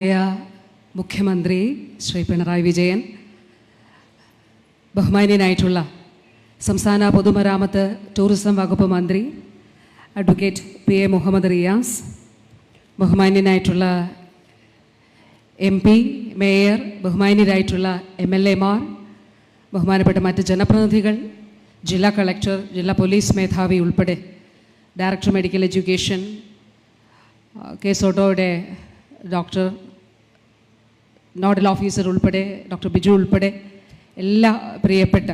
മുഖ്യമന്ത്രി ശ്രീ പിണറായി വിജയൻ, ബഹുമാന്യനായിട്ടുള്ള സംസ്ഥാന പൊതുമരാമത്ത് ടൂറിസം വകുപ്പ് മന്ത്രി അഡ്വക്കേറ്റ് PA മുഹമ്മദ് റിയാസ്, ബഹുമാന്യനായിട്ടുള്ള MP, മേയർ, ബഹുമാന്യരായിട്ടുള്ള MLAമാർ, ബഹുമാനപ്പെട്ട മറ്റ് ജനപ്രതിനിധികൾ, ജില്ലാ കളക്ടർ, ജില്ലാ പോലീസ് മേധാവി ഉൾപ്പെടെ ഡയറക്ടർ മെഡിക്കൽ എഡ്യൂക്കേഷൻ, കേസോട്ടോയുടെ ഡോക്ടർ, നോഡൽ ഓഫീസർ ഉൾപ്പെടെ ഡോക്ടർ ബിജു ഉൾപ്പെടെ എല്ലാ പ്രിയപ്പെട്ട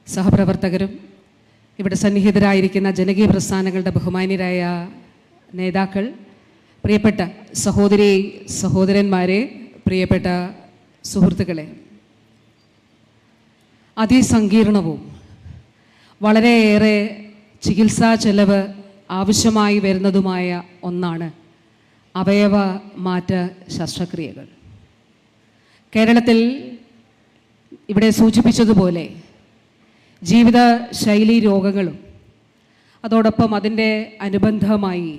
സഹപ്രവർത്തകരും, ഇവിടെ സന്നിഹിതരായിരിക്കുന്ന ജനകീയ പ്രസ്ഥാനങ്ങളുടെ ബഹുമാന്യരായ നേതാക്കൾ, പ്രിയപ്പെട്ട സഹോദരി സഹോദരന്മാരെ, പ്രിയപ്പെട്ട സുഹൃത്തുക്കളെ, അതിസങ്കീർണവും വളരെയേറെ ചികിത്സാ ചെലവ് ആവശ്യമായി വരുന്നതുമായ ഒന്നാണ് അവയവ മാറ്റ ശസ്ത്രക്രിയകൾ. കേരളത്തിൽ ഇവിടെ സൂചിപ്പിച്ചതുപോലെ ജീവിതശൈലി രോഗങ്ങളും അതോടൊപ്പം അതിൻ്റെ അനുബന്ധമായി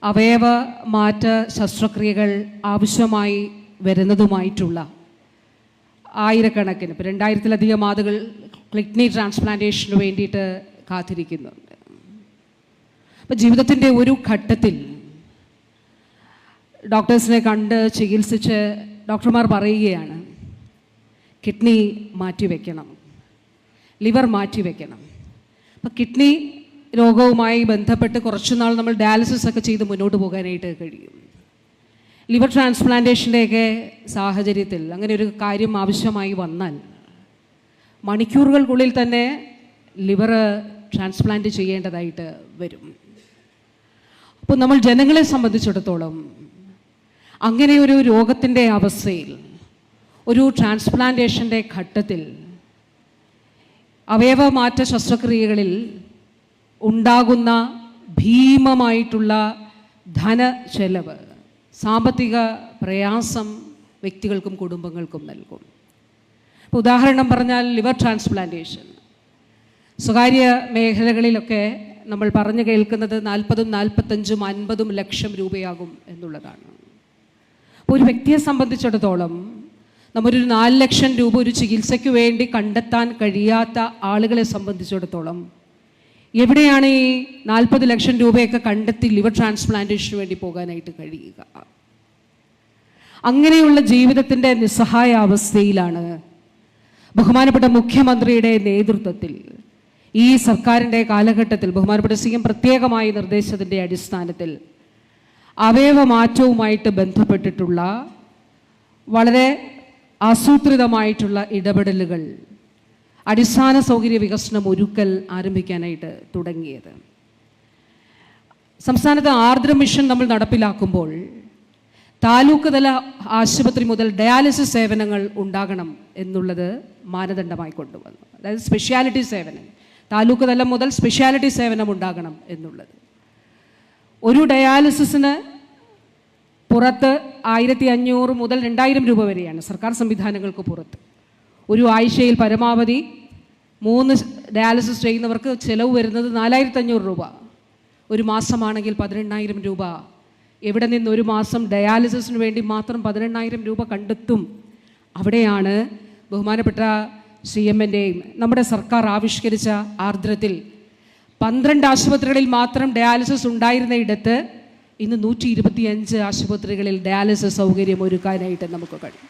അവയവ മാറ്റ ശസ്ത്രക്രിയകൾ ആവശ്യമായി വരുന്നതുമായിട്ടുള്ള ആയിരക്കണക്കിന്, ഇപ്പോൾ 2000-ലധികം ആളുകൾ കിഡ്നി ട്രാൻസ്പ്ലാന്റേഷന് വേണ്ടിയിട്ട് കാത്തിരിക്കുന്നുണ്ട്. അപ്പോൾ ജീവിതത്തിൻ്റെ ഒരു ഘട്ടത്തിൽ ഡോക്ടേഴ്സിനെ കണ്ട് ചികിത്സിച്ച് ഡോക്ടർമാർ പറയുകയാണ്, കിഡ്നി മാറ്റിവെക്കണം, ലിവർ മാറ്റിവെക്കണം. അപ്പോൾ കിഡ്നി രോഗവുമായി ബന്ധപ്പെട്ട് കുറച്ചുനാൾ നമ്മൾ ഡയാലിസിസ് ഒക്കെ ചെയ്ത് മുന്നോട്ട് പോകാനായിട്ട് കഴിയും. ലിവർ ട്രാൻസ്പ്ലാന്റേഷൻ്റെയൊക്കെ സാഹചര്യത്തിൽ അങ്ങനെ ഒരു കാര്യം ആവശ്യമായി വന്നാൽ മണിക്കൂറുകൾക്കുള്ളിൽ തന്നെ ലിവർ ട്രാൻസ്പ്ലാന്റ് ചെയ്യേണ്ടതായിട്ട് വരും. അപ്പോൾ നമ്മൾ ജനങ്ങളെ സംബന്ധിച്ചിടത്തോളം അങ്ങനെ ഒരു രോഗത്തിൻ്റെ അവസ്ഥയിൽ, ഒരു ട്രാൻസ്പ്ലാന്റേഷൻ്റെ ഘട്ടത്തിൽ, അവയവമാറ്റ ശസ്ത്രക്രിയകളിൽ ഉണ്ടാകുന്ന ഭീമമായിട്ടുള്ള ധനച്ചെലവ്, സാമ്പത്തിക പ്രയാസം വ്യക്തികൾക്കും കുടുംബങ്ങൾക്കും നൽകും. ഇപ്പോൾ ഉദാഹരണം പറഞ്ഞാൽ ലിവർ ട്രാൻസ്പ്ലാന്റേഷൻ സ്വകാര്യ മേഖലകളിലൊക്കെ നമ്മൾ പറഞ്ഞു കേൾക്കുന്നത് 40, 45, 50 ലക്ഷം രൂപയാകും എന്നുള്ളതാണ്. ഒരു വ്യക്തിയെ സംബന്ധിച്ചിടത്തോളം നമ്മളൊരു 4 ലക്ഷം രൂപ ഒരു ചികിത്സയ്ക്ക് വേണ്ടി കണ്ടെത്താൻ കഴിയാത്ത ആളുകളെ സംബന്ധിച്ചിടത്തോളം എവിടെയാണ് ഈ 40 ലക്ഷം രൂപയൊക്കെ കണ്ടെത്തി ലിവർ ട്രാൻസ്പ്ലാന്റേഷന് വേണ്ടി പോകാനായിട്ട് കഴിയുക? അങ്ങനെയുള്ള ജീവിതത്തിൻ്റെ നിസ്സഹായ അവസ്ഥയിലാണ് ബഹുമാനപ്പെട്ട മുഖ്യമന്ത്രിയുടെ നേതൃത്വത്തിൽ ഈ സർക്കാരിൻ്റെ കാലഘട്ടത്തിൽ ബഹുമാനപ്പെട്ട CM പ്രത്യേകമായി നിർദ്ദേശത്തിൻ്റെ അടിസ്ഥാനത്തിൽ അവയവമാറ്റവുമായിട്ട് ബന്ധപ്പെട്ടിട്ടുള്ള വളരെ ആസൂത്രിതമായിട്ടുള്ള ഇടപെടലുകൾ, അടിസ്ഥാന സൗകര്യ വികസനം ഒരുക്കൽ ആരംഭിക്കാനായിട്ട് തുടങ്ങിയത്. സംസ്ഥാനത്ത് ആർദ്ര മിഷൻ നമ്മൾ നടപ്പിലാക്കുമ്പോൾ താലൂക്ക് തല ആശുപത്രി മുതൽ ഡയാലിസിസ് സേവനങ്ങൾ ഉണ്ടാകണം എന്നുള്ളത് മാനദണ്ഡമായി കൊണ്ടുവന്നു. അതായത് സ്പെഷ്യാലിറ്റി സേവനം, താലൂക്ക് തലം മുതൽ സ്പെഷ്യാലിറ്റി സേവനം ഉണ്ടാകണം എന്നുള്ളത്. ഒരു ഡയാലിസിസിന് പുറത്ത് 1500 മുതൽ 2000 രൂപ വരെയാണ് സർക്കാർ സംവിധാനങ്ങൾക്ക് പുറത്ത്. ഒരു ആഴ്ചയിൽ പരമാവധി 3 ഡയാലിസിസ് ചെയ്യുന്നവർക്ക് ചിലവ് വരുന്നത് 4500 രൂപ. ഒരു മാസമാണെങ്കിൽ 18000 രൂപ. എവിടെ നിന്ന് ഒരു മാസം ഡയാലിസിസിന് വേണ്ടി മാത്രം 18000 രൂപ കണ്ടെത്തും? അവിടെയാണ് ബഹുമാനപ്പെട്ട CMൻ്റെയും നമ്മുടെ സർക്കാർ ആവിഷ്കരിച്ച ആർദ്രത്തിൽ 12 ആശുപത്രികളിൽ മാത്രം ഡയാലിസിസ് ഉണ്ടായിരുന്ന ഇടത്ത് ഇന്ന് 125 ആശുപത്രികളിൽ ഡയാലിസിസ് സൗകര്യം ഒരുക്കാനായിട്ട് നമുക്ക് കഴിയും.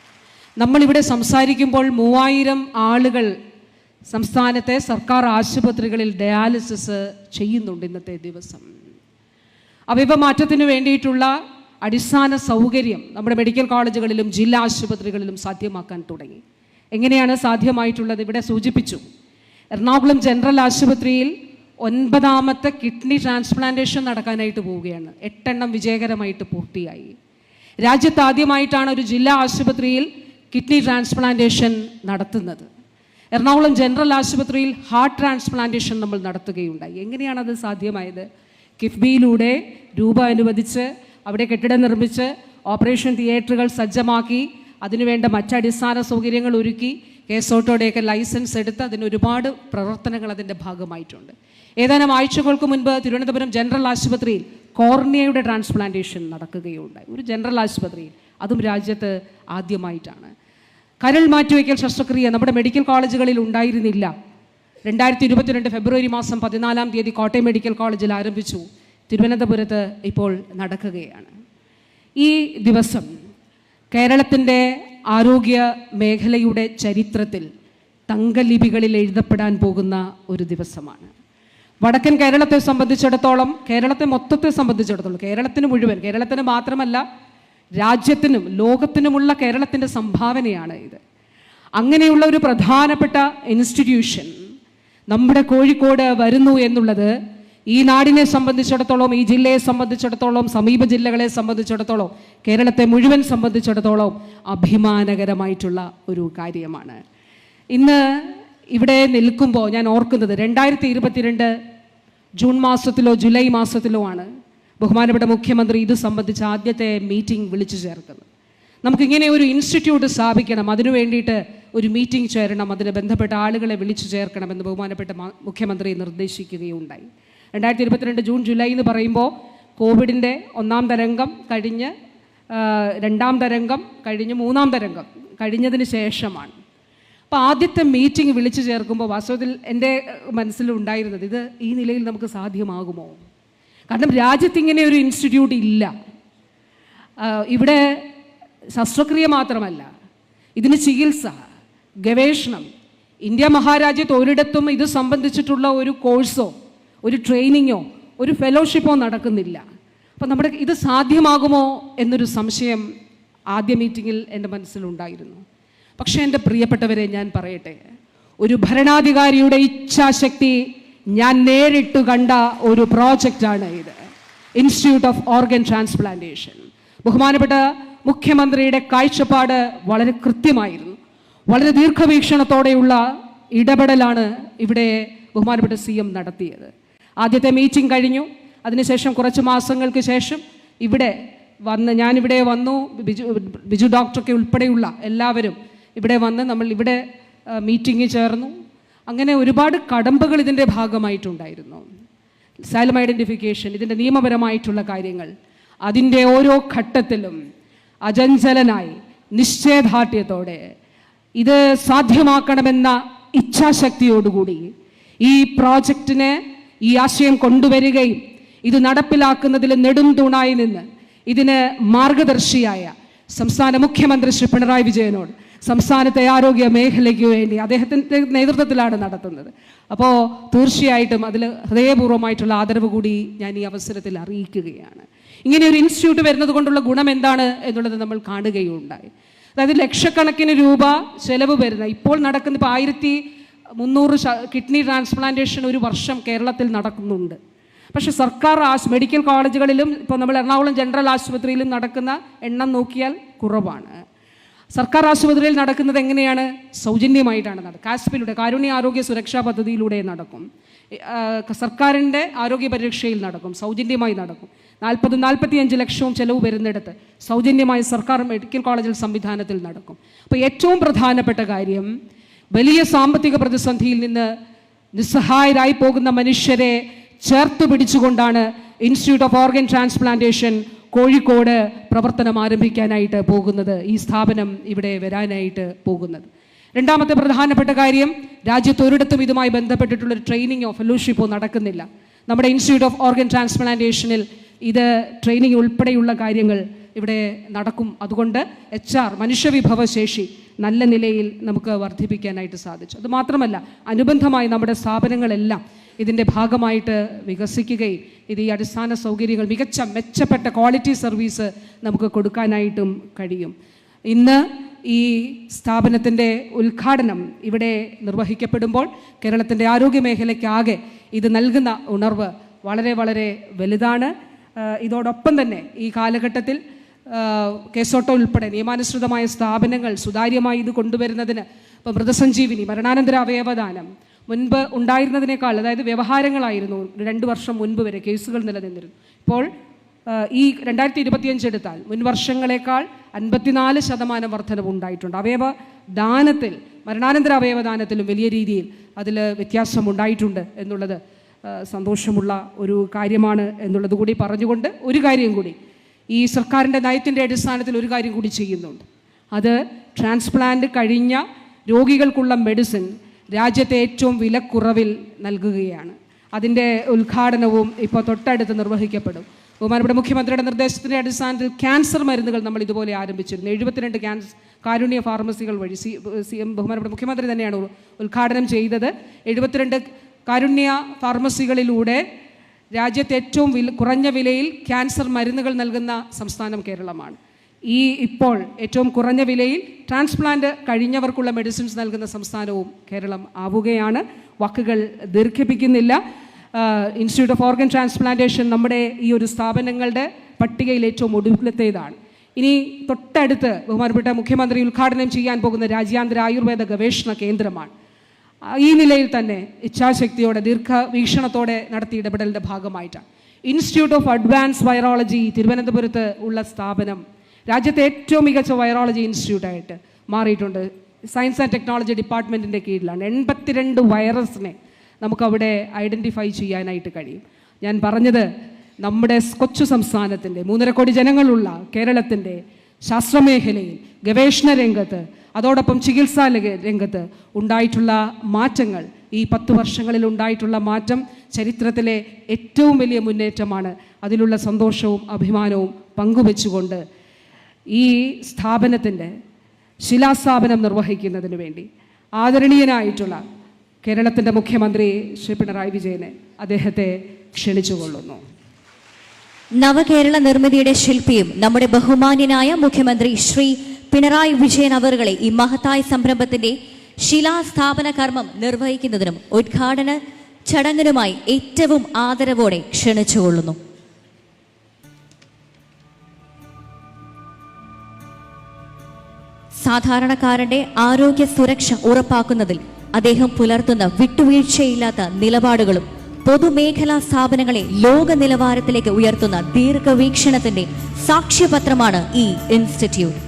നമ്മളിവിടെ സംസാരിക്കുമ്പോൾ 3000 ആളുകൾ സംസ്ഥാനത്തെ സർക്കാർ ആശുപത്രികളിൽ ഡയാലിസിസ് ചെയ്യുന്നുണ്ട് ഇന്നത്തെ ദിവസം. അവയവമാറ്റത്തിന് വേണ്ടിയിട്ടുള്ള അടിസ്ഥാന സൗകര്യം നമ്മുടെ മെഡിക്കൽ കോളേജുകളിലും ജില്ലാ ആശുപത്രികളിലും സാധ്യമാക്കാൻ തുടങ്ങി. എങ്ങനെയാണ് സാധ്യമായിട്ടുള്ളത്? ഇവിടെ സൂചിപ്പിച്ചു. എറണാകുളം ജനറൽ ആശുപത്രിയിൽ 9ാമത്തെ കിഡ്നി ട്രാൻസ്പ്ലാന്റേഷൻ നടക്കാനായിട്ട് പോവുകയാണ്. 8 എണ്ണം വിജയകരമായിട്ട് പൂർത്തിയായി. രാജ്യത്ത് ആദ്യമായിട്ടാണ് ഒരു ജില്ലാ ആശുപത്രിയിൽ കിഡ്നി ട്രാൻസ്പ്ലാന്റേഷൻ നടത്തുന്നത്. എറണാകുളം ജനറൽ ആശുപത്രിയിൽ ഹാർട്ട് ട്രാൻസ്പ്ലാന്റേഷൻ നമ്മൾ നടത്തുകയുണ്ടായി. എങ്ങനെയാണത് സാധ്യമായത്? കിഫ്ബിയിലൂടെ രൂപ അനുവദിച്ച് അവിടെ കെട്ടിടം നിർമ്മിച്ച് ഓപ്പറേഷൻ തിയേറ്ററുകൾ സജ്ജമാക്കി അതിനുവേണ്ട മറ്റടിസ്ഥാന സൗകര്യങ്ങൾ ഒരുക്കി കേസോട്ടോടെയൊക്കെ ലൈസൻസ് എടുത്ത് അതിനൊരുപാട് പ്രവർത്തനങ്ങൾ അതിൻ്റെ ഭാഗമായിട്ടുണ്ട്. ഏതാനും ആഴ്ചകൾക്ക് മുൻപ് തിരുവനന്തപുരം ജനറൽ ആശുപത്രിയിൽ കോർണിയയുടെ ട്രാൻസ്പ്ലാന്റേഷൻ നടക്കുകയുണ്ടായി. ഒരു ജനറൽ ആശുപത്രിയിൽ അതും രാജ്യത്ത് ആദ്യമായിട്ടാണ്. കരൾ മാറ്റിവെക്കൽ ശസ്ത്രക്രിയ നമ്മുടെ മെഡിക്കൽ കോളേജുകളിൽ ഉണ്ടായിരുന്നില്ല. 2022 ഫെബ്രുവരി മാസം 14-ാം തീയതി കോട്ടയം മെഡിക്കൽ കോളേജിൽ ആരംഭിച്ചു. തിരുവനന്തപുരത്ത് ഇപ്പോൾ നടക്കുകയാണ്. ഈ ദിവസം കേരളത്തിൻ്റെ ആരോഗ്യ മേഖലയുടെ ചരിത്രത്തിൽ തങ്കലിപികളിൽ എഴുതപ്പെടാൻ പോകുന്ന ഒരു ദിവസമാണ്. വടക്കൻ കേരളത്തെ സംബന്ധിച്ചിടത്തോളം, കേരളത്തെ മൊത്തത്തെ സംബന്ധിച്ചിടത്തോളം, കേരളത്തിന് മുഴുവൻ, കേരളത്തിന് മാത്രമല്ല രാജ്യത്തിനും ലോകത്തിനുമുള്ള കേരളത്തിൻ്റെ സംഭാവനയാണ് ഇത്. അങ്ങനെയുള്ള ഒരു പ്രധാനപ്പെട്ട ഇൻസ്റ്റിറ്റ്യൂഷൻ നമ്മുടെ കോഴിക്കോട് വരുന്നു എന്നുള്ളത് ഈ നാടിനെ സംബന്ധിച്ചിടത്തോളം, ഈ ജില്ലയെ സംബന്ധിച്ചിടത്തോളം, സമീപ ജില്ലകളെ സംബന്ധിച്ചിടത്തോളം, കേരളത്തെ മുഴുവൻ സംബന്ധിച്ചിടത്തോളം അഭിമാനകരമായിട്ടുള്ള ഒരു കാര്യമാണ്. ഇന്ന് ഇവിടെ നിൽക്കുമ്പോൾ ഞാൻ ഓർക്കുന്നത് 2022 ജൂൺ മാസത്തിലോ ജൂലൈ മാസത്തിലോ ആണ് ബഹുമാനപ്പെട്ട മുഖ്യമന്ത്രി ഇത് സംബന്ധിച്ച് ആദ്യത്തെ മീറ്റിംഗ് വിളിച്ചു ചേർക്കുന്നത്. നമുക്കിങ്ങനെ ഒരു ഇൻസ്റ്റിറ്റ്യൂട്ട് സ്ഥാപിക്കണം, അതിനു വേണ്ടിയിട്ട് ഒരു മീറ്റിംഗ് ചേരണം, അതിന് ബന്ധപ്പെട്ട ആളുകളെ വിളിച്ചു ചേർക്കണമെന്ന് ബഹുമാനപ്പെട്ട മുഖ്യമന്ത്രി നിർദ്ദേശിക്കുകയുണ്ടായി. 2022 ജൂൺ ജൂലൈ എന്ന് പറയുമ്പോൾ കോവിഡിൻ്റെ 1-ാം തരംഗം കഴിഞ്ഞ് 2-ാം തരംഗം കഴിഞ്ഞ് 3-ാം തരംഗം കഴിഞ്ഞതിന് ശേഷമാണ്. അപ്പോൾ ആദ്യത്തെ മീറ്റിംഗ് വിളിച്ചു ചേർക്കുമ്പോൾ വാസ്തവത്തിൽ എൻ്റെ മനസ്സിലുണ്ടായിരുന്നത് ഇത് ഈ നിലയിൽ നമുക്ക് സാധ്യമാകുമോ? കാരണം രാജ്യത്തിങ്ങനെ ഒരു ഇൻസ്റ്റിറ്റ്യൂട്ട് ഇല്ല. ഇവിടെ ശസ്ത്രക്രിയ മാത്രമല്ല, ഇതിന് ചികിത്സ, ഗവേഷണം, ഇന്ത്യ മഹാരാജ്യത്ത് ഒരിടത്തും ഇത് സംബന്ധിച്ചിട്ടുള്ള ഒരു കോഴ്സോ ഒരു ട്രെയിനിങ്ങോ ഒരു ഫെലോഷിപ്പോ നടക്കുന്നില്ല. അപ്പം നമ്മുടെ ഇത് സാധ്യമാകുമോ എന്നൊരു സംശയം ആദ്യ മീറ്റിങ്ങിൽ എൻ്റെ മനസ്സിലുണ്ടായിരുന്നു. പക്ഷേ എൻ്റെ പ്രിയപ്പെട്ടവരെ, ഞാൻ പറയട്ടെ, ഒരു ഭരണാധികാരിയുടെ ഇച്ഛാശക്തി ഞാൻ നേരിട്ട് കണ്ട ഒരു പ്രോജക്റ്റാണ് ഇത്, ഇൻസ്റ്റിറ്റ്യൂട്ട് ഓഫ് ഓർഗൻ ട്രാൻസ്പ്ലാന്റേഷൻ. ബഹുമാനപ്പെട്ട മുഖ്യമന്ത്രിയുടെ കാഴ്ചപ്പാട് വളരെ കൃത്യമായിരുന്നു. വളരെ ദീർഘവീക്ഷണത്തോടെയുള്ള ഇടപെടലാണ് ഇവിടെ ബഹുമാനപ്പെട്ട CM നടത്തിയത്. ആദ്യത്തെ മീറ്റിംഗ് കഴിഞ്ഞു. അതിനുശേഷം കുറച്ച് മാസങ്ങൾക്ക് ശേഷം ഇവിടെ വന്ന് ഞാനിവിടെ വന്നു, ബിജു ഡോക്ടറൊക്കെ ഉൾപ്പെടെയുള്ള എല്ലാവരും ഇവിടെ വന്ന് നമ്മൾ ഇവിടെ മീറ്റിംഗ് ചേർന്നു. അങ്ങനെ ഒരുപാട് കടമ്പകൾ ഇതിൻ്റെ ഭാഗമായിട്ടുണ്ടായിരുന്നു. സൈലം ഐഡൻറ്റിഫിക്കേഷൻ, ഇതിൻ്റെ നിയമപരമായിട്ടുള്ള കാര്യങ്ങൾ, അതിൻ്റെ ഓരോ ഘട്ടത്തിലും അചഞ്ചലനായി നിശ്ചയദാർഢ്യത്തോടെ ഇത് സാധ്യമാക്കണമെന്ന ഇച്ഛാശക്തിയോടുകൂടി ഈ പ്രോജക്റ്റിനെ, ഈ ആശയം കൊണ്ടുവരികയും ഇത് നടപ്പിലാക്കുന്നതിൽ നെടും തൂണായി നിന്ന് ഇതിന് മാർഗദർശിയായ സംസ്ഥാന മുഖ്യമന്ത്രി ശ്രീ പിണറായി വിജയനോട്, സംസ്ഥാനത്തെ ആരോഗ്യ മേഖലയ്ക്ക് വേണ്ടി അദ്ദേഹത്തിൻ്റെ നേതൃത്വത്തിലാണ് നടത്തുന്നത്. അപ്പോൾ തീർച്ചയായിട്ടും അതിൽ ഹൃദയപൂർവ്വമായിട്ടുള്ള ആദരവ് കൂടി ഞാൻ ഈ അവസരത്തിൽ അറിയിക്കുകയാണ്. ഇങ്ങനെ ഒരു ഇൻസ്റ്റിറ്റ്യൂട്ട് വരുന്നത് കൊണ്ടുള്ള ഗുണം എന്താണ് എന്നുള്ളത് നമ്മൾ കാണുകയുണ്ടായി. അതായത് ലക്ഷക്കണക്കിന് രൂപ ചെലവ് വരുന്ന, ഇപ്പോൾ നടക്കുന്ന ഇപ്പോൾ 1300 കിഡ്നി ട്രാൻസ്പ്ലാന്റേഷൻ ഒരു വർഷം കേരളത്തിൽ നടക്കുന്നുണ്ട്. പക്ഷേ സർക്കാർ മെഡിക്കൽ കോളേജുകളിലും ഇപ്പോൾ നമ്മൾ എറണാകുളം ജനറൽ ആശുപത്രിയിലും നടക്കുന്ന എണ്ണം നോക്കിയാൽ കുറവാണ്. സർക്കാർ ആശുപത്രിയിൽ നടക്കുന്നത് എങ്ങനെയാണ്? സൗജന്യമായിട്ടാണ് നടക്കുക. കാസ്പിലൂടെ, കാരുണ്യ ആരോഗ്യ സുരക്ഷാ പദ്ധതിയിലൂടെ നടക്കും. സർക്കാരിൻ്റെ ആരോഗ്യ പരിരക്ഷയിൽ നടക്കും, സൗജന്യമായി നടക്കും. 40-45 ലക്ഷവും ചെലവ് വരുന്നിടത്ത് സൗജന്യമായി സർക്കാർ മെഡിക്കൽ കോളേജിൽ സംവിധാനത്തിൽ നടക്കും. അപ്പോൾ ഏറ്റവും പ്രധാനപ്പെട്ട കാര്യം, വലിയ സാമ്പത്തിക പ്രതിസന്ധിയിൽ നിന്ന് നിസ്സഹായരായി പോകുന്ന മനുഷ്യരെ ചേർത്ത് പിടിച്ചുകൊണ്ടാണ് institute of organ transplantation Kozhikode പ്രവർത്തനം ആരംഭിക്കാനായിട്ട് പോകുന്നത്, ഈ സ്ഥാപനം ഇവിടെ വരാനായിട്ട് പോകുന്നത്. രണ്ടാമത്തെ പ്രധാനപ്പെട്ട കാര്യം, രാജ്യത്ത് ഒരിടത്തും ഇതുമായി ബന്ധപ്പെട്ടിട്ടുള്ളൊരു ട്രെയിനിങ്ങോ ഫെലോഷിപ്പോ നടക്കുന്നില്ല. നമ്മുടെ ഇൻസ്റ്റിറ്റ്യൂട്ട് ഓഫ് ഓർഗൻ ട്രാൻസ്പ്ലാന്റേഷനിൽ ഇത് ട്രെയിനിങ് ഉൾപ്പെടെയുള്ള കാര്യങ്ങൾ ഇവിടെ നടക്കും. അതുകൊണ്ട് HR, മനുഷ്യവിഭവശേഷി നല്ല നിലയിൽ നമുക്ക് വർദ്ധിപ്പിക്കാനായിട്ട് സാധിച്ചു. അതുമാത്രമല്ല, അനുബന്ധമായി നമ്മുടെ സ്ഥാപനങ്ങളെല്ലാം ഇതിൻ്റെ ഭാഗമായിട്ട് വികസിക്കുകയും ഇത് ഈ അടിസ്ഥാന സൗകര്യങ്ങൾ മെച്ചപ്പെട്ട ക്വാളിറ്റി സർവീസ് നമുക്ക് കൊടുക്കാനായിട്ടും കഴിയും. ഇന്ന് ഈ സ്ഥാപനത്തിൻ്റെ ഉദ്ഘാടനം ഇവിടെ നിർവഹിക്കപ്പെടുമ്പോൾ കേരളത്തിൻ്റെ ആരോഗ്യ മേഖലയ്ക്കാകെ ഇത് നൽകുന്ന ഉണർവ് വളരെ വളരെ വലുതാണ്. ഇതോടൊപ്പം തന്നെ ഈ കാലഘട്ടത്തിൽ കേസോട്ടോ ഉൾപ്പെടെ നിയമാനുസൃതമായ സ്ഥാപനങ്ങൾ സുതാര്യമായി ഇത് കൊണ്ടുവരുന്നതിന് ഇപ്പോൾ മൃതസഞ്ജീവിനി, മരണാനന്തര അവയവദാനം മുൻപ് ഉണ്ടായിരുന്നതിനേക്കാൾ, അതായത് വ്യവഹാരങ്ങളായിരുന്നു 2 വർഷം മുൻപ് വരെ കേസുകൾ നിലനിന്നിരുന്നു. ഇപ്പോൾ ഈ 2025 എടുത്താൽ മുൻ വർഷങ്ങളെക്കാൾ 54% വർധനവ് ഉണ്ടായിട്ടുണ്ട്. അവയവദാനത്തിൽ, മരണാനന്തര അവയവദാനത്തിലും വലിയ രീതിയിൽ അതിൽ വ്യത്യാസം ഉണ്ടായിട്ടുണ്ട് എന്നുള്ളത് സന്തോഷമുള്ള ഒരു കാര്യമാണ് എന്നുള്ളത് കൂടി പറഞ്ഞുകൊണ്ട് ഒരു കാര്യം കൂടി, ഈ സർക്കാരിൻ്റെ നയത്തിൻ്റെ അടിസ്ഥാനത്തിൽ ഒരു കാര്യം കൂടി ചെയ്യുന്നുണ്ട്. അത് ട്രാൻസ്പ്ലാന്റ് കഴിഞ്ഞ രോഗികൾക്കുള്ള മെഡിസിൻ രാജ്യത്തെ ഏറ്റവും വിലക്കുറവിൽ നൽകുകയാണ്. അതിൻ്റെ ഉദ്ഘാടനവും ഇപ്പോൾ തൊട്ടടുത്ത് നിർവഹിക്കപ്പെടും. ബഹുമാനപ്പെട്ട മുഖ്യമന്ത്രിയുടെ നിർദ്ദേശത്തിൻ്റെ അടിസ്ഥാനത്തിൽ ക്യാൻസർ മരുന്നുകൾ നമ്മൾ ഇതുപോലെ ആരംഭിച്ചിരുന്നു. 72 കാരുണ്യ ഫാർമസികൾ വഴി ബഹുമാനപ്പെട്ട മുഖ്യമന്ത്രി തന്നെയാണ് ഉദ്ഘാടനം ചെയ്തത്. 72 കാരുണ്യ ഫാർമസികളിലൂടെ രാജ്യത്തെ ഏറ്റവും കുറഞ്ഞ വിലയിൽ ക്യാൻസർ മരുന്നുകൾ നൽകുന്ന സംസ്ഥാനം കേരളമാണ്. ഇപ്പോൾ ഏറ്റവും കുറഞ്ഞ വിലയിൽ ട്രാൻസ്പ്ലാന്റ് കഴിഞ്ഞവർക്കുള്ള മെഡിസിൻസ് നൽകുന്ന സംസ്ഥാനവും കേരളം ആവുകയാണ്. വാക്കുകൾ ദീർഘിപ്പിക്കുന്നില്ല. ഇൻസ്റ്റിറ്റ്യൂട്ട് ഓഫ് ഓർഗൻ ട്രാൻസ്പ്ലാന്റേഷൻ നമ്മുടെ ഈ ഒരു സ്ഥാപനങ്ങളുടെ പട്ടികയിൽ ഏറ്റവും ഒടുവിലത്തേതാണ്. ഇനി തൊട്ടടുത്ത് ബഹുമാനപ്പെട്ട മുഖ്യമന്ത്രി ഉദ്ഘാടനം ചെയ്യാൻ പോകുന്ന രാജ്യാന്തര ആയുർവേദ ഗവേഷണ കേന്ദ്രമാണ്. ഈ നിലയിൽ തന്നെ ഇച്ഛാശക്തിയോടെ ദീർഘവീക്ഷണത്തോടെ നടത്തിയ ഇടപെടലിൻ്റെ ഭാഗമായിട്ടാണ് ഇൻസ്റ്റിറ്റ്യൂട്ട് ഓഫ് അഡ്വാൻസ് വൈറോളജി തിരുവനന്തപുരത്ത് ഉള്ള സ്ഥാപനം രാജ്യത്തെ ഏറ്റവും മികച്ച വൈറോളജി ഇൻസ്റ്റിറ്റ്യൂട്ടായിട്ട് മാറിയിട്ടുണ്ട്. സയൻസ് ആൻഡ് ടെക്നോളജി ഡിപ്പാർട്ട്മെൻറ്റിൻ്റെ കീഴിലാണ്. 82 വൈറസിനെ നമുക്കവിടെ ഐഡൻറ്റിഫൈ ചെയ്യാനായിട്ട് കഴിയും. ഞാൻ പറഞ്ഞത് നമ്മുടെ കൊച്ചു സംസ്ഥാനത്തിൻ്റെ 3.5 കോടി ജനങ്ങളുള്ള കേരളത്തിൻ്റെ ശാസ്ത്രമേഖലയിൽ ഗവേഷണ രംഗത്ത് അതോടൊപ്പം ചികിത്സാ രംഗത്ത് ഉണ്ടായിട്ടുള്ള മാറ്റങ്ങൾ, ഈ 10 വർഷങ്ങളിൽ ഉണ്ടായിട്ടുള്ള മാറ്റം ചരിത്രത്തിലെ ഏറ്റവും വലിയ മുന്നേറ്റമാണ്. അതിലുള്ള സന്തോഷവും അഭിമാനവും പങ്കുവെച്ചുകൊണ്ട് ഈ സ്ഥാപനത്തിൻ്റെ ശിലാസ്ഥാപനം നിർവഹിക്കുന്നതിന് വേണ്ടി ആദരണീയനായിട്ടുള്ള കേരളത്തിൻ്റെ മുഖ്യമന്ത്രി ശ്രീ പിണറായി വിജയനെ അദ്ദേഹത്തെ ക്ഷണിച്ചുകൊള്ളുന്നു. നവകേരള നിർമ്മിതിയുടെ ശില്പിയും നമ്മുടെ ബഹുമാന്യനായ മുഖ്യമന്ത്രി ശ്രീ പിണറായി വിജയൻ അവറുകളെ ഈ മഹത്തായ സംരംഭത്തിന്റെ ശിലാസ്ഥാപന കർമ്മം നിർവഹിക്കുന്നതിനും ഉദ്ഘാടന ചടങ്ങിനുമായി ഏറ്റവും ആദരവോടെ ക്ഷണിച്ചുകൊള്ളുന്നു. സാധാരണക്കാരന്റെ ആരോഗ്യ സുരക്ഷ ഉറപ്പാക്കുന്നതിൽ അദ്ദേഹം പുലർത്തുന്ന വിട്ടുവീഴ്ചയില്ലാത്ത നിലപാടുകളും പൊതുമേഖലാ സ്ഥാപനങ്ങളെ ലോക നിലവാരത്തിലേക്ക് ഉയർത്തുന്ന ദീർഘവീക്ഷണത്തിന്റെ സാക്ഷ്യപത്രമാണ് ഈ ഇൻസ്റ്റിറ്റ്യൂട്ട്.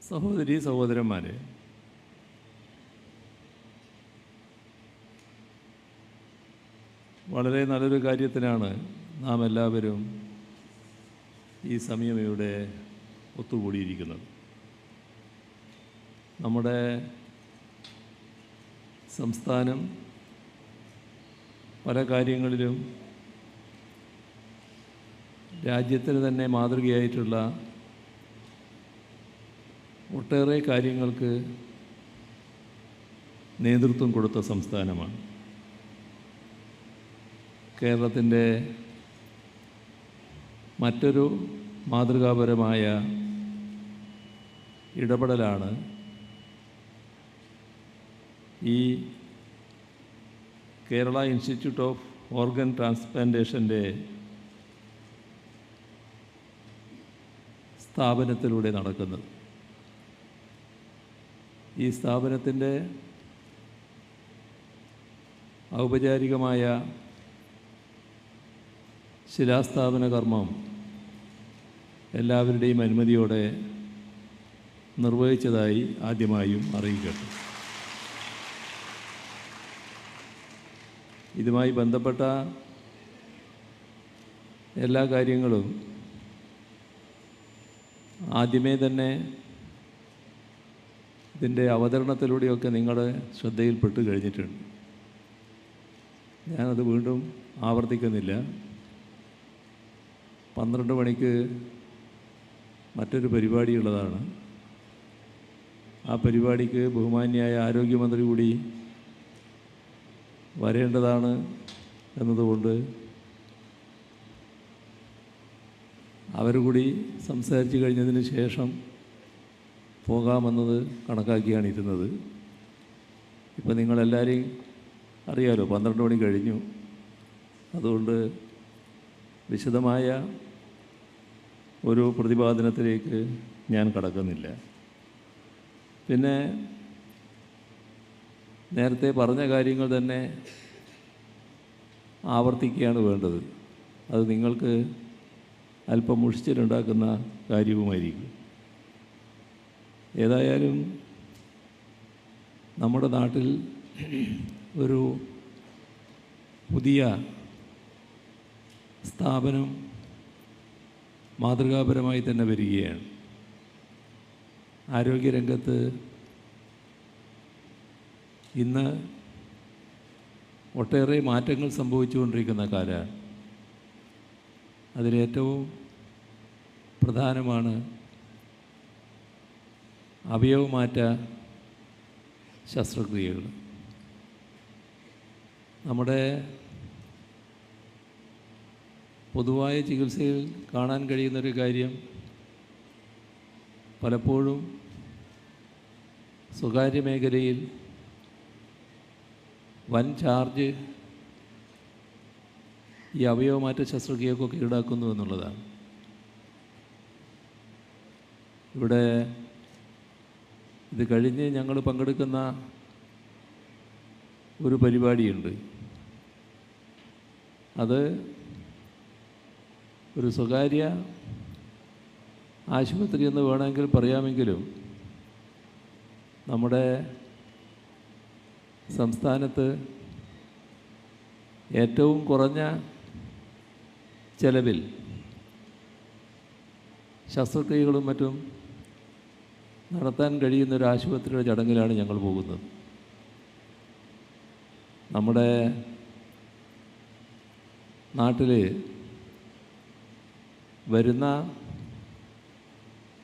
സഹോദരീ സഹോദരന്മാരെ, വളരെ നല്ലൊരു കാര്യത്തിനാണ് നാം എല്ലാവരും ഈ സമയം ഇവിടെ ഒത്തുകൂടിയിരിക്കുന്നത്. നമ്മുടെ സംസ്ഥാനം പല കാര്യങ്ങളിലും രാജ്യത്തിന് തന്നെ മാതൃകയായിട്ടുള്ള ഒട്ടേറെ കാര്യങ്ങൾക്ക് നേതൃത്വം കൊടുത്ത സംസ്ഥാനമാണ്. കേരളത്തിൻ്റെ മറ്റൊരു മാതൃകാപരമായ ഇടപെടലാണ് ഈ കേരള ഇൻസ്റ്റിറ്റ്യൂട്ട് ഓഫ് ഓർഗൻ ട്രാൻസ്പ്ലാന്റേഷൻ്റെ സ്ഥാപനത്തിലൂടെ നടക്കുന്നത്. ഈ സ്ഥാപനത്തിൻ്റെ ഔപചാരികമായ ശിലാസ്ഥാപന കർമ്മം എല്ലാവരുടെയും അനുമതിയോടെ നിർവഹിച്ചതായി ആദ്യമായും അറിയിക്കട്ടെ. ഇതുമായി ബന്ധപ്പെട്ട എല്ലാ കാര്യങ്ങളും ആദ്യമേ തന്നെ ഇതിൻ്റെ അവതരണത്തിലൂടെയൊക്കെ നിങ്ങളുടെ ശ്രദ്ധയിൽപ്പെട്ട് കഴിഞ്ഞിട്ടുണ്ട്. ഞാനത് വീണ്ടും ആവർത്തിക്കുന്നില്ല. 12 മണിക്ക് മറ്റൊരു പരിപാടിയുള്ളതാണ്. ആ പരിപാടിക്ക് ബഹുമാന്യായ ആരോഗ്യമന്ത്രി കൂടി വരേണ്ടതാണ് എന്നതുകൊണ്ട് അവരുകൂടി സംസാരിച്ച് കഴിഞ്ഞതിന് ശേഷം പോകാമെന്നത് കണക്കാക്കിയാണ് ഇരുന്നത്. ഇപ്പം നിങ്ങളെല്ലാവരെയും അറിയാലോ, 12 മണി കഴിഞ്ഞു. അതുകൊണ്ട് വിശദമായ ഒരു പ്രതിപാദനത്തിലേക്ക് ഞാൻ കടക്കുന്നില്ല. പിന്നെ നേരത്തെ പറഞ്ഞ കാര്യങ്ങൾ തന്നെ ആവർത്തിക്കുകയാണ് വേണ്ടത്. അത് നിങ്ങൾക്ക് അല്പം മുഷിച്ചിലുണ്ടാക്കുന്ന കാര്യവുമായിരിക്കും. ഏതായാലും നമ്മുടെ നാട്ടിൽ ഒരു പുതിയ സ്ഥാപനം മാതൃകാപരമായി തന്നെ വരികയാണ്. ആരോഗ്യരംഗത്ത് ഇന്ന് ഒട്ടേറെ മാറ്റങ്ങൾ സംഭവിച്ചുകൊണ്ടിരിക്കുന്ന കാലമാണ്. അതിലേറ്റവും പ്രധാനമാണ് അവയവമാറ്റ ശസ്ത്രക്രിയകൾ. നമ്മുടെ പൊതുവായ ചികിത്സയിൽ കാണാൻ കഴിയുന്നൊരു കാര്യം, പലപ്പോഴും സ്വകാര്യ മേഖലയിൽ വൻ ചാർജ് ഈ അവയവമാറ്റ ശസ്ത്രക്രിയക്കൊക്കെ ഈടാക്കുന്നു എന്നുള്ളതാണ്. ഇവിടെ ഇത് കഴിഞ്ഞ് ഞങ്ങൾ പങ്കെടുക്കുന്ന ഒരു പരിപാടിയുണ്ട്. അത് ഒരു സ്വകാര്യ ആശുപത്രി എന്ന് വേണമെങ്കിൽ പറയാമെങ്കിലും നമ്മുടെ സംസ്ഥാനത്ത് ഏറ്റവും കുറഞ്ഞ ചെലവിൽ ശസ്ത്രക്രിയകളും മറ്റും നടത്താൻ കഴിയുന്നൊരു ആശുപത്രിയുടെ ചടങ്ങിലാണ് ഞങ്ങൾ പോകുന്നത്. നമ്മുടെ നാട്ടിൽ വരുന്ന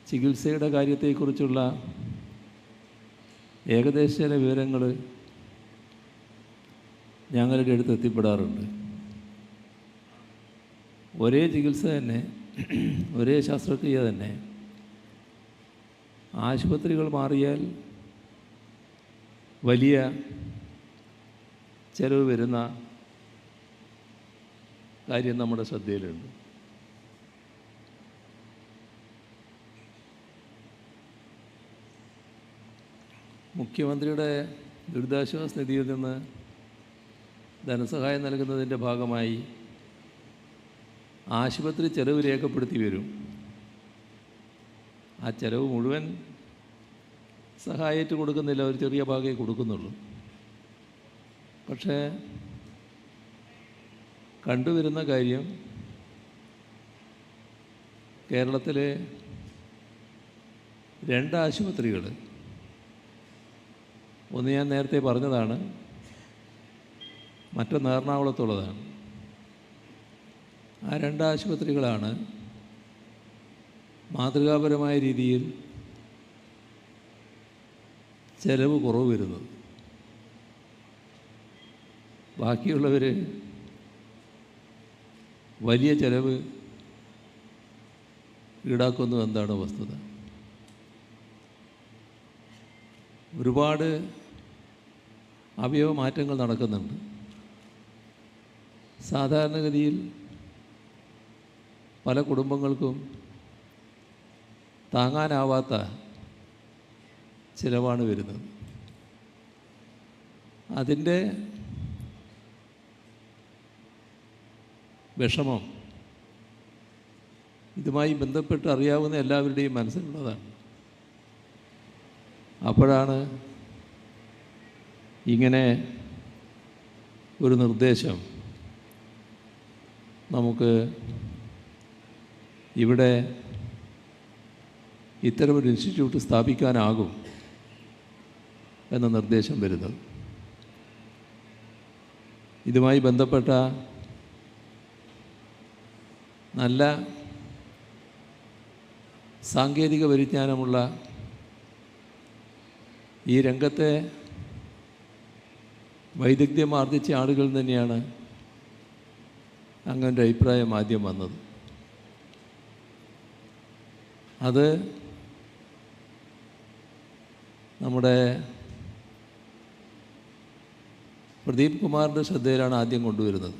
ചികിത്സയുടെ കാര്യത്തെക്കുറിച്ചുള്ള ഏകദേശ ചില വിവരങ്ങൾ ഞങ്ങളുടെ അടുത്ത് എത്തിപ്പെടാറുണ്ട്. ഒരേ ചികിത്സ തന്നെ, ഒരേ ശസ്ത്രക്രിയ തന്നെ ആശുപത്രികൾ മാറിയാൽ വലിയ ചെലവ് വരുന്ന കാര്യം നമ്മുടെ ശ്രദ്ധയിലുണ്ട്. മുഖ്യമന്ത്രിയുടെ ദുരിതാശ്വാസ നിധിയിൽ നിന്ന് ധനസഹായം നൽകുന്നതിൻ്റെ ഭാഗമായി ആശുപത്രി ചെലവ് രേഖപ്പെടുത്തി വരും. ആ ചെലവ് മുഴുവൻ സഹായമായിട്ട് കൊടുക്കുന്നില്ല, ഒരു ചെറിയ ഭാഗമേ കൊടുക്കുന്നുള്ളൂ. പക്ഷേ കണ്ടുവരുന്ന കാര്യം, കേരളത്തിലെ 2 ആശുപത്രികൾ, ഒന്ന് ഞാൻ നേരത്തെ പറഞ്ഞതാണ്, മറ്റൊന്ന് എറണാകുളത്തുള്ളതാണ്. ആ 2 ആശുപത്രികളാണ് മാതൃകാപരമായ രീതിയിൽ ചെലവ് കുറവ് വരുന്നത്. ബാക്കിയുള്ളവർ വലിയ ചെലവ് ഈടാക്കുന്നു. എന്താണ് വസ്തുത? ഒരുപാട് അവയവ മാറ്റങ്ങൾ നടക്കുന്നുണ്ട്. സാധാരണഗതിയിൽ പല കുടുംബങ്ങൾക്കും താങ്ങാനാവാത്ത ചിലവാണ് വരുന്നത്. അതിൻ്റെ വിഷമം ഇതുമായി ബന്ധപ്പെട്ട് അറിയാവുന്ന എല്ലാവരുടെയും മനസ്സിലുള്ളതാണ്. അപ്പോഴാണ് ഇങ്ങനെ ഒരു നിർദ്ദേശം നമുക്ക് ഇവിടെ ഇത്തരമൊരു ഇൻസ്റ്റിറ്റ്യൂട്ട് സ്ഥാപിക്കാനാകും എന്ന നിർദ്ദേശം വരുന്നത്. ഇതുമായി ബന്ധപ്പെട്ട നല്ല സാങ്കേതിക പരിജ്ഞാനമുള്ള ഈ രംഗത്തെ വൈദഗ്ധ്യം ആർജിച്ച ആളുകൾ തന്നെയാണ് അങ്ങൻ്റെ അഭിപ്രായം ആദ്യം വന്നത്. അത് നമ്മുടെ പ്രദീപ് കുമാറിൻ്റെ ശ്രദ്ധയിലാണ് ആദ്യം കൊണ്ടുവരുന്നത്.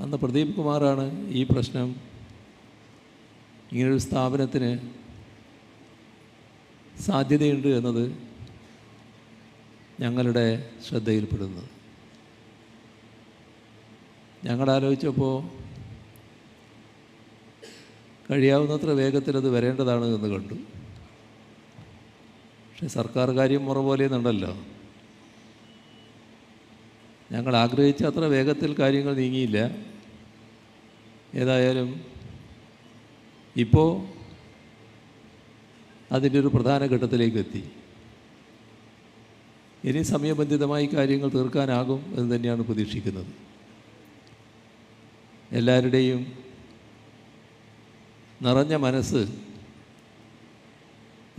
അന്ന് പ്രദീപ് കുമാറാണ് ഈ പ്രശ്നം ഇങ്ങനൊരു സ്ഥാപനത്തിന് സാധ്യതയുണ്ട് എന്നത് ഞങ്ങളുടെ ശ്രദ്ധയിൽപ്പെടുന്നത്. ഞങ്ങളാലോചിച്ചപ്പോൾ കഴിയാവുന്നത്ര വേഗത്തിൽ അത് വരേണ്ടതാണ് എന്ന് കണ്ടു. പക്ഷെ സർക്കാർ കാര്യം മുറ പോലെയെന്നുണ്ടല്ലോ, ഞങ്ങൾ ആഗ്രഹിച്ച അത്ര വേഗത്തിൽ കാര്യങ്ങൾ നീങ്ങിയില്ല. ഏതായാലും ഇപ്പോൾ അതിൻ്റെ ഒരു പ്രധാന ഘട്ടത്തിലേക്ക് എത്തി. ഇനി സമയബന്ധിതമായി കാര്യങ്ങൾ തീർക്കാനാകും എന്ന് തന്നെയാണ് പ്രതീക്ഷിക്കുന്നത്. എല്ലാവരുടെയും നിറഞ്ഞ മനസ്സ്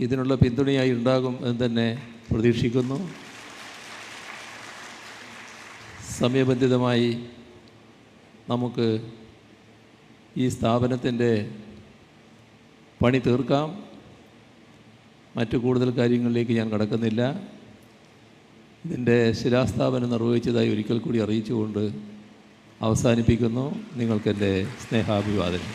ഇതിനുള്ള പിന്തുണയായി ഉണ്ടാകും എന്ന് തന്നെ പ്രതീക്ഷിക്കുന്നു. സമയബന്ധിതമായി നമുക്ക് ഈ സ്ഥാപനത്തിൻ്റെ പണി തീർക്കാം. മറ്റു കൂടുതൽ കാര്യങ്ങളിലേക്ക് ഞാൻ കടക്കുന്നില്ല. ഇതിൻ്റെ ശിലാസ്ഥാപനം നിർവഹിച്ചതായി ഒരിക്കൽ കൂടി അറിയിച്ചുകൊണ്ട് അവസാനിപ്പിക്കുന്നു. നിങ്ങൾക്കെൻ്റെ സ്നേഹാഭിവാദനം.